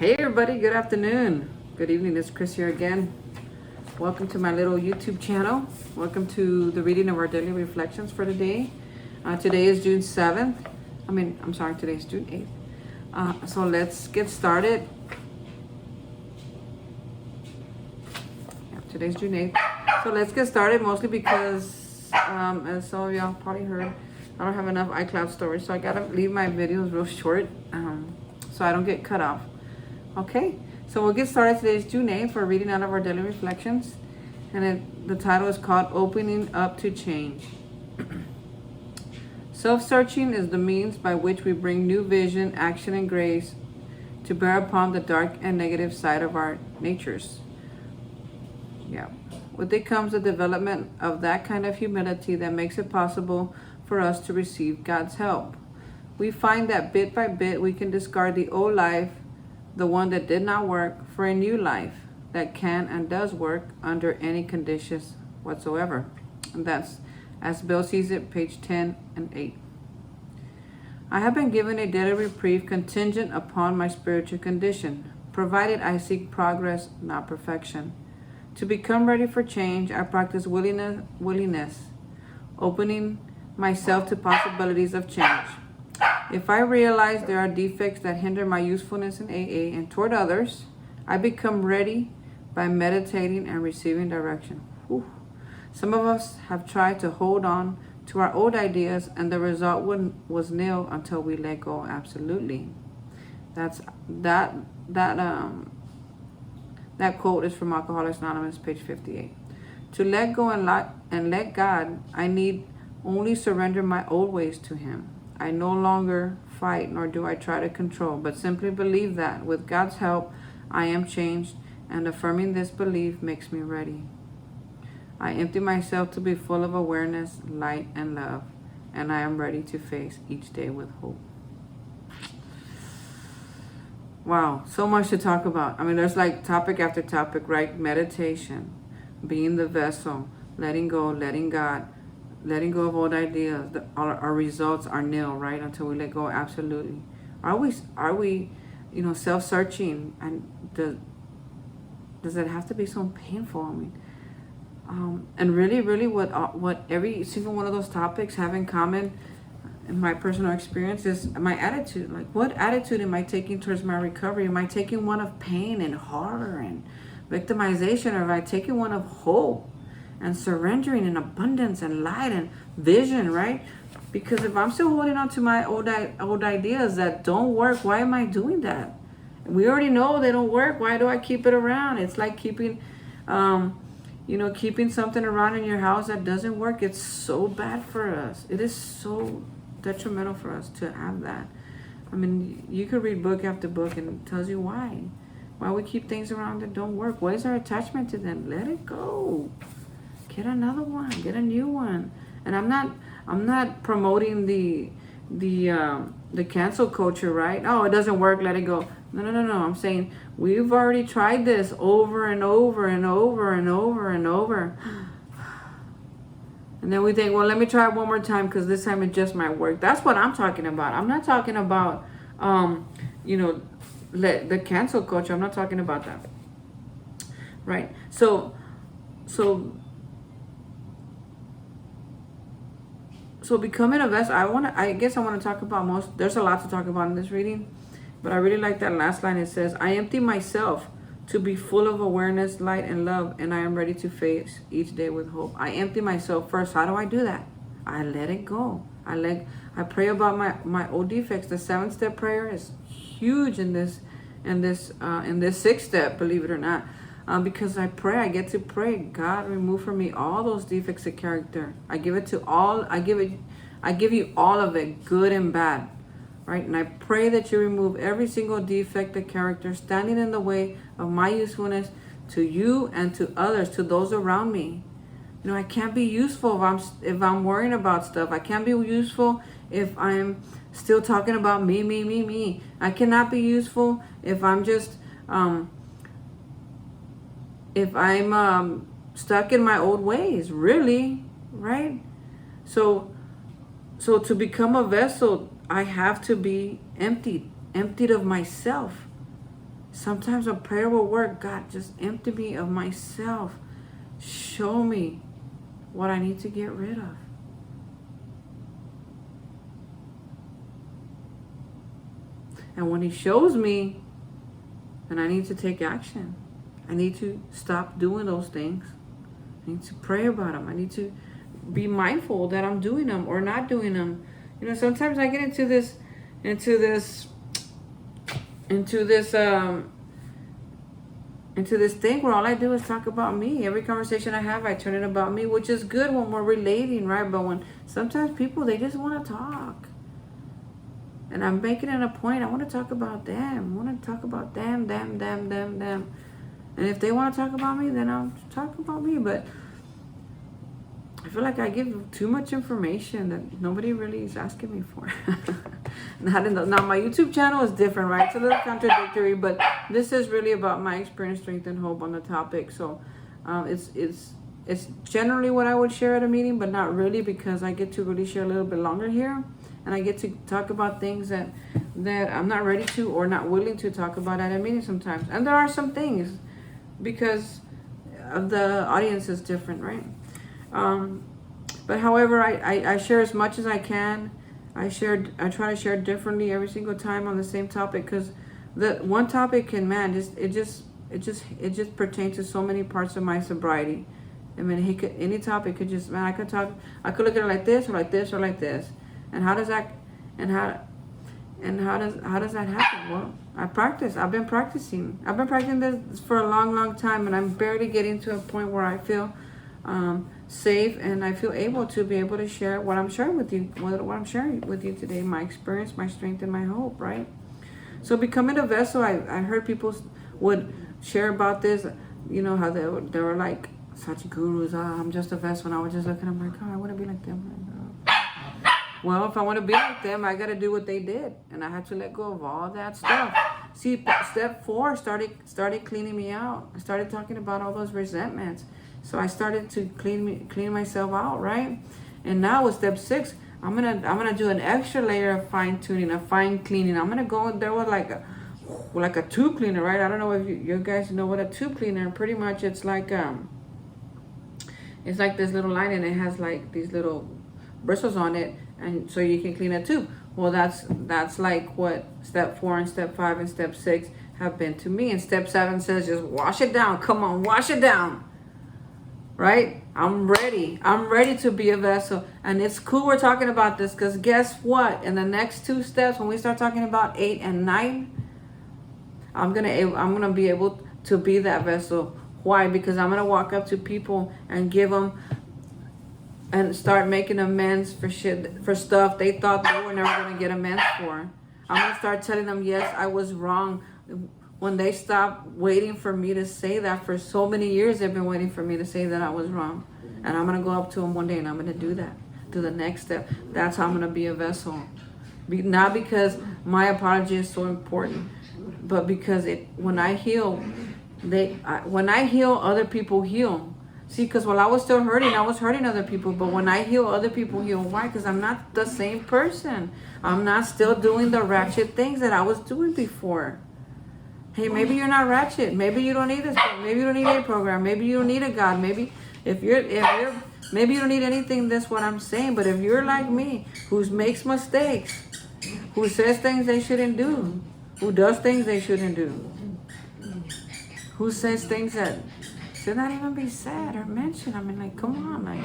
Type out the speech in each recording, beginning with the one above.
Hey everybody, good afternoon. Good evening, it's Chris here again. Welcome to my little YouTube channel. Welcome to the reading of our daily reflections for today. Today is June 7th. Today is June 8th. So let's get started. Yeah, today's June 8th. So let's get started mostly because, as some of y'all probably heard, I don't have enough iCloud storage. So I gotta leave my videos real short so I don't get cut off. Okay, so we'll get started. Today is June 8th for reading out of our daily reflections. And the title is called Opening Up to Change. Self-searching is the means by which we bring new vision, action, and grace to bear upon the dark and negative side of our natures. Yeah. With it comes the development of that kind of humility that makes it possible for us to receive God's help. We find that bit by bit we can discard the old life, the one that did not work, for a new life that can and does work under any conditions whatsoever. And that's as Bill sees it, page 10 and 8. I have been given a daily reprieve contingent upon my spiritual condition, provided I seek progress, not perfection. To become ready for change, I practice willingness, opening myself to possibilities of change. If I realize there are defects that hinder my usefulness in AA and toward others, I become ready by meditating and receiving direction. Whew. Some of us have tried to hold on to our old ideas, and the result was nil until we let go absolutely. That quote is from Alcoholics Anonymous, page 58. To let go and let God, I need only surrender my old ways to Him. I no longer fight, nor do I try to control, but simply believe that with God's help, I am changed, and affirming this belief makes me ready. I empty myself to be full of awareness, light, and love, and I am ready to face each day with hope. Wow, so much to talk about. There's like topic after topic, right? Meditation, being the vessel, letting go, letting God, letting go of old ideas. Our results are nil, right? Until we let go, absolutely. Are we, self-searching? And does it have to be so painful? And really, what every single one of those topics have in common, in my personal experience, is my attitude. Like, what attitude am I taking towards my recovery? Am I taking one of pain and horror and victimization, or am I taking one of hope and surrendering and abundance and light and vision, right? Because if I'm still holding on to my old ideas that don't work, why am I doing that? We already know they don't work. Why do I keep it around? It's like keeping, keeping something around in your house that doesn't work. It's so bad for us. It is so detrimental for us to have that. You could read book after book and it tells you why we keep things around that don't work. What is our attachment to them? Let it go. Get another one. Get a new one. And I'm not promoting the cancel culture, right? Oh, it doesn't work. Let it go. No. I'm saying we've already tried this over and over and over and over and over. And then we think, well, let me try it one more time because this time it just might work. That's what I'm talking about. I'm not talking about, the cancel culture. I'm not talking about that. Right? So becoming a vessel, I guess I want to talk about there's a lot to talk about in this reading, but I really like that last line. It says, I empty myself to be full of awareness, light, and love, and I am ready to face each day with hope. I empty myself first. How do I do that? I let it go. I pray about my old defects. The 7-step prayer is huge in this 6th step, believe it or not. Because I get to pray, God, remove from me all those defects of character. I give you all of it, good and bad, right? And I pray that you remove every single defect of character standing in the way of my usefulness to you and to others, to those around me. I can't be useful if I'm worrying about stuff. I can't be useful if I'm still talking about me. I cannot be useful if I'm just if I'm stuck in my old ways, really, right? So to become a vessel, I have to be emptied of myself. Sometimes a prayer will work. God, just empty me of myself. Show me what I need to get rid of. And when he shows me, then I need to take action. I need to stop doing those things. I need to pray about them. I need to be mindful that I'm doing them or not doing them. You know, sometimes I get into this thing where all I do is talk about me. Every conversation I have, I turn it about me, which is good when we're relating, right? But when sometimes people, they just want to talk. And I'm making it a point, I want to talk about them. I want to talk about them. And if they want to talk about me, then I'll talk about me. But I feel like I give too much information that nobody really is asking me for. Now my YouTube channel is different, right? It's a little contradictory, but this is really about my experience, strength, and hope on the topic. So it's generally what I would share at a meeting, but not really, because I get to really share a little bit longer here. And I get to talk about things that I'm not ready to or not willing to talk about at a meeting sometimes. And there are some things because of the audience is different, right? But however, I share as much as I can. I try to share differently every single time on the same topic, because the one topic can, man, it just pertains to so many parts of my sobriety. I mean, any topic could just, man, I could look at it like this or like this or like this. And how does that happen? Well, I've been practicing this for a long time, and I'm barely getting to a point where I feel safe and I feel able to share what I'm sharing with you, today, my experience, my strength, and my hope, right? So becoming a vessel, I heard people would share about this, you know, how they were like such gurus. I'm just a vessel, and I was just looking, I'm like, oh, I want to be like them. Well, if I want to be like them, I got to do what they did. And I had to let go of all that stuff. See, step 4 started cleaning me out. I started talking about all those resentments. So I started to clean myself out, right? And now with step 6, I'm gonna do an extra layer of fine tuning, a fine cleaning. I'm gonna go in there with like a tube cleaner, right? I don't know if you guys know what a tube cleaner. Pretty much, it's like this little line, and it has like these little bristles on it, and so you can clean a tube. Well, that's like what step 4 and step 5 and step 6 have been to me. And step 7 says just wash it down. Come on, wash it down. Right? I'm ready to be a vessel. And it's cool we're talking about this, because guess what? In the next 2 steps, when we start talking about 8 and 9, I'm gonna be able to be that vessel. Why? Because I'm gonna walk up to people and give them and start making amends for stuff they thought they were never gonna get amends for. I'm gonna start telling them, yes, I was wrong. When they stop waiting for me to say that, for so many years they've been waiting for me to say that I was wrong. And I'm going to go up to them one day and I'm going to do that. Do the next step. That's how I'm going to be a vessel. Not because my apology is so important, but because when I heal, other people heal. See, because while I was still hurting, I was hurting other people. But when I heal, other people heal. Why? Because I'm not the same person. I'm not still doing the ratchet things that I was doing before. Hey, maybe you're not ratchet. Maybe you don't need this. Maybe you don't need a program. Maybe you don't need a God. Maybe maybe you don't need anything. That's what I'm saying. But if you're like me, who makes mistakes, who says things they shouldn't do, who does things they shouldn't do, who says things that should not even be said or mentioned. I mean, like, come on, like,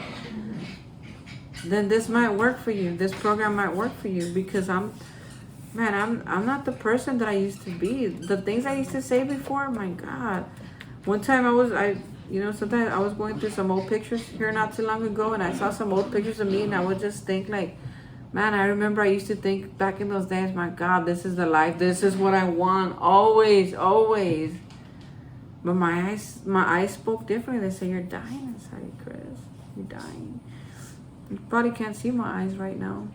then this might work for you. This program might work for you, because I'm not the person that I used to be. The things I used to say before, my God. One time sometimes I was going through some old pictures here not too long ago, and I saw some old pictures of me, and I would just think like, man, I remember I used to think back in those days, my God, this is the life. This is what I want. Always, always. But my eyes spoke differently. They say, you're dying inside, Chris. You're dying. You probably can't see my eyes right now.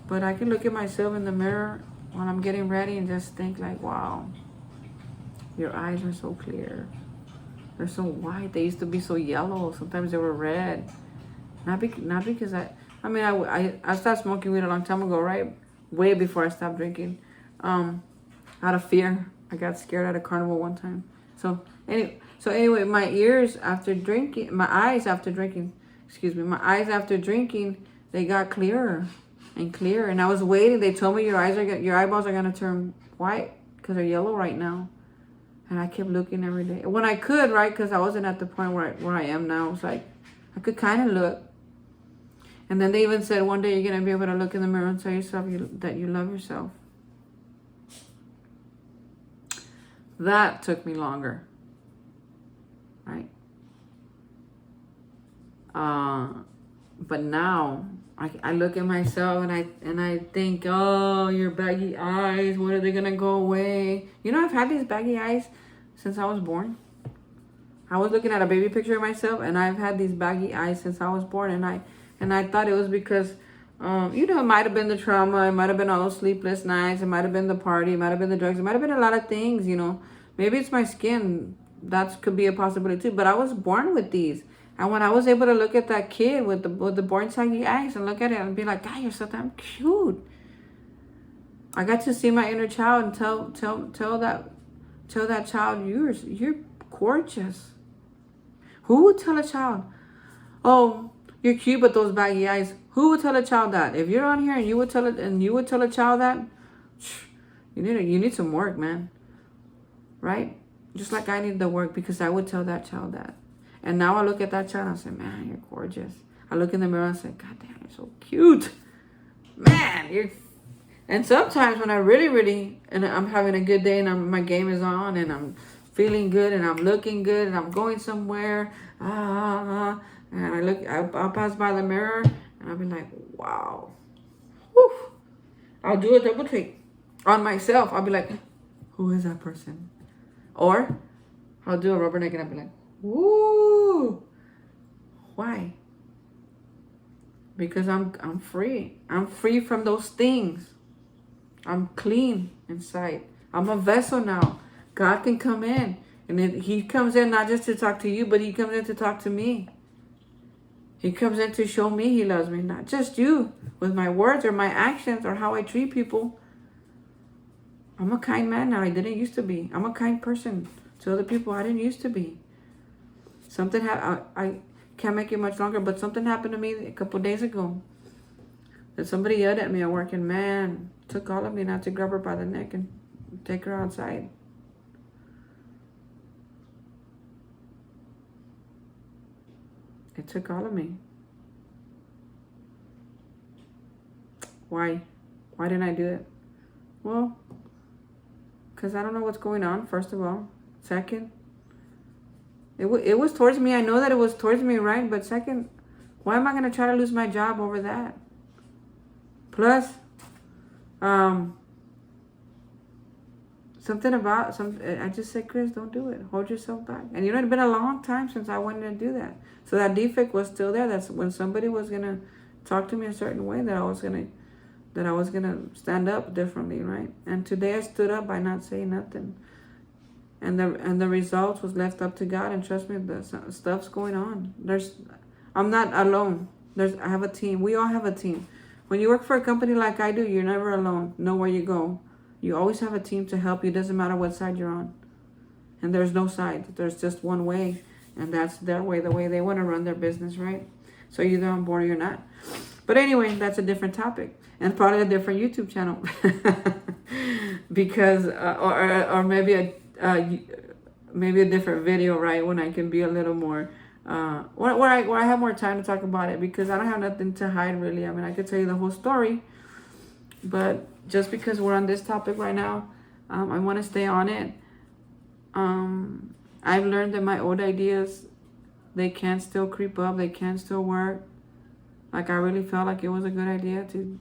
But I can look at myself in the mirror when I'm getting ready and just think like, wow, your eyes are so clear. They're so white. They used to be so yellow. Sometimes they were red. Not because I stopped smoking weed a long time ago, right? Way before I stopped drinking. Out of fear. I got scared at a carnival one time. So anyway, my eyes after drinking, they got clearer and clearer. And I was waiting. They told me your eyeballs are gonna turn white because they're yellow right now. And I kept looking every day when I could, right? Because I wasn't at the point where I am now. It's like I could kind of look. And then they even said one day you're gonna be able to look in the mirror and tell yourself that you love yourself. That took me longer, right? But now I look at myself and I think, oh, your baggy eyes, when are they gonna go away? You know, I've had these baggy eyes since I was born. I was looking at a baby picture of myself, and I've had these baggy eyes since I was born, and I thought it was because, you know, it might have been the trauma, it might have been all those sleepless nights, it might have been the party, it might have been the drugs, it might have been a lot of things, you know. Maybe it's my skin. That could be a possibility too. But I was born with these. And when I was able to look at that kid with the born saggy eyes and look at it and be like, God, you're so damn cute. I got to see my inner child and tell that child, you're gorgeous. Who would tell a child, oh, you're cute but those baggy eyes? Who would tell a child that? If you're on here and you would tell a child that, you need some work, man. Right? Just like I need the work, because I would tell that child that. And now I look at that child and I say, man, you're gorgeous. I look in the mirror and say, God damn, you're so cute. Man, you're... And sometimes when I really, and I'm having a good day and my game is on and I'm feeling good and I'm looking good and I'm going somewhere, and I'll pass by the mirror and I'll be like, wow. Whew. I'll do a double take on myself. I'll be like, who is that person? Or I'll do a rubberneck and I'll be like, woo. Why? Because I'm free. I'm free from those things. I'm clean inside. I'm a vessel now. God can come in. And he comes in not just to talk to you, but he comes in to talk to me. He comes in to show me he loves me. Not just you, with my words or my actions or how I treat people. I'm a kind man now. I didn't used to be. I'm a kind person to other people. I didn't used to be. Something happened. I can't make it much longer, but something happened to me a couple days ago. That somebody yelled at me at work, and man, took all of me not to grab her by the neck and take her outside. It took all of me. Why? Why didn't I do it? Well, because I don't know what's going on, first of all. Second, it was towards me. I know that it was towards me, right? But second, why am I going to try to lose my job over that? Plus, I just said, Chris, don't do it. Hold yourself back. And you know, it's been a long time since I wanted to do that. So that defect was still there. That's when somebody was going to talk to me a certain way, that I was going to stand up differently, right? And today I stood up by not saying nothing. And the results was left up to God. And trust me, the stuff's going on. I'm not alone. I have a team. We all have a team. When you work for a company like I do, you're never alone. Know where you go. You always have a team to help you. Doesn't matter what side you're on. And there's no side. There's just one way. And that's their way, the way they want to run their business, right? So you're either on board or you're not. But anyway, that's a different topic. And probably a different YouTube channel. Because, or maybe a different video, right? When I can be a little more, where I have more time to talk about it. Because I don't have nothing to hide, really. I mean, I could tell you the whole story. But just because we're on this topic right now, I want to stay on it. I've learned that my old ideas, they can still creep up. They can still work. Like, I really felt like it was a good idea to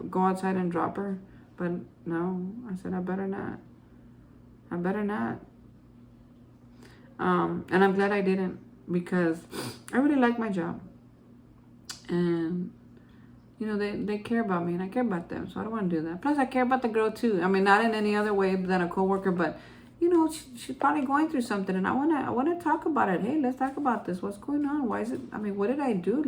go outside and drop her. But no, I said, I better not. And I'm glad I didn't, because I really like my job. And, you know, they care about me and I care about them. So I don't want to do that. Plus, I care about the girl too. I mean, not in any other way than a coworker, but, you know, she's probably going through something. And I want to talk about it. Hey, let's talk about this. What's going on? Why is it? I mean, what did I do?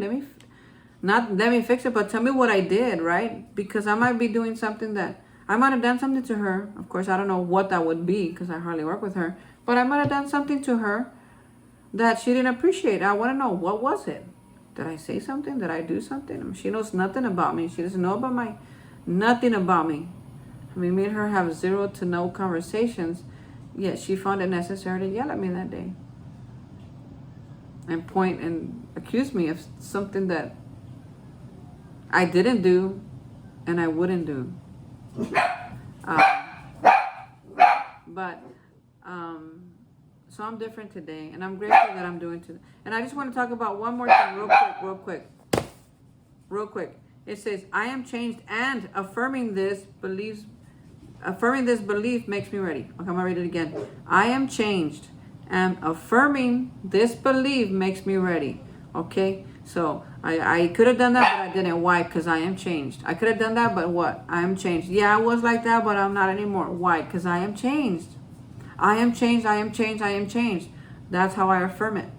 Not let me fix it, but tell me what I did, right? Because I might be doing something that I might have done something to her. Of course, I don't know what that would be because I hardly work with her. But I might have done something to her that she didn't appreciate. I want to know, what was it? Did I say something? Did I do something? She knows nothing about me. She doesn't know about nothing about me. I mean, me and her have 0 to no conversations, yet she found it necessary to yell at me that day. And point and accuse me of something that I didn't do and I wouldn't do. So I'm different today, and I'm grateful that I'm doing today. And I just want to talk about one more thing real quick. It says, I am changed, and affirming this belief makes me ready. Okay, I'm gonna read it again. I am changed, and affirming this belief makes me ready. Okay, so I could have done that, but I didn't. Why? Because I am changed. I could have done that, but what? I am changed. Yeah, I was like that, but I'm not anymore. Why? Because I am changed. I am changed, I am changed, I am changed. That's how I affirm it.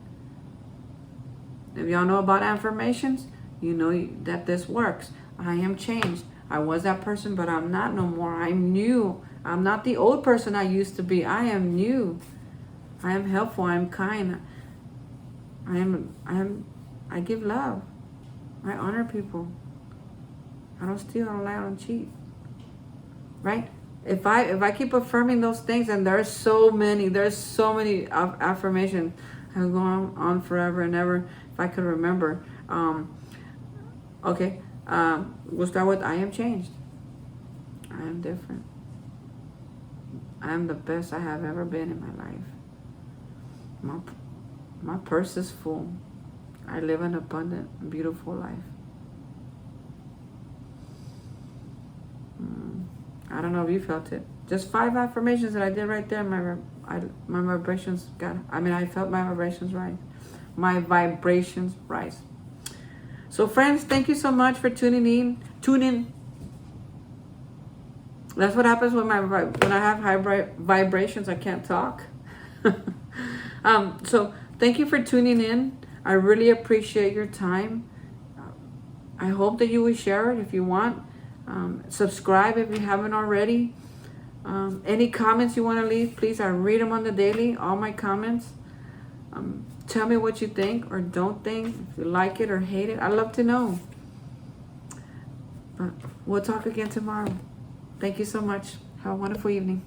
If y'all know about affirmations, you know that this works. I am changed. I was that person, but I'm not no more. I'm new. I'm not the old person I used to be. I am new. I am helpful. I am kind. I give love. I honor people. I don't steal, I don't lie, I don't cheat. Right? If I keep affirming those things, and there's so many affirmations, I can go on forever and ever if I could remember. Okay, we'll start with I am changed. I am different. I am the best I have ever been in my life. My purse is full. I live an abundant, beautiful life. I don't know if you felt it. Just 5 affirmations that I did right there. My vibrations I felt my vibrations rise. My vibrations rise. So friends, thank you so much for tuning in. That's what happens when I have high vibrations. I can't talk. So thank you for tuning in. I really appreciate your time. I hope that you will share it if you want. Subscribe if you haven't already. Any comments you want to leave, please. I read them on the daily, all my comments. Tell me what you think or don't think, if you like it or hate it. I'd love to know. But we'll talk again tomorrow. Thank you so much. Have a wonderful evening.